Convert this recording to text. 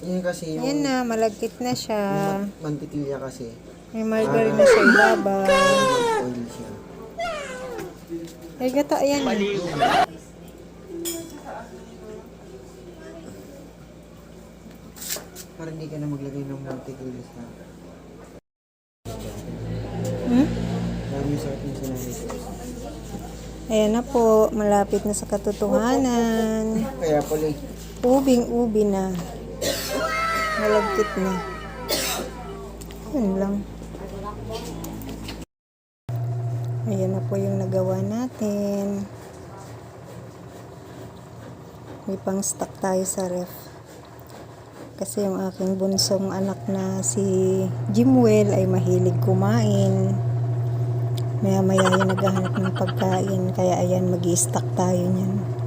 Yun kasi yung... Yan na, malagkit na siya. Mantikilya kasi. May margarine na sa ibabaw. Oil siya. Ay, gata, ayan. Para hindi ka na maglagay ng mantikilya sa... Dami sa ating sinabi. Ayan na po, malapit na sa katotohanan. Kaya pala eh. Ubing-ubi na. Malagkit na. Yun lang. Ayan na po yung nagawa natin. May pang stock tayo sa ref. Kasi yung aking bunsong anak na si Jimwell ay mahilig kumain. Maya-maya yung naghahanap ng pagkain. Kaya ayan, mag-i-stock tayo niyan.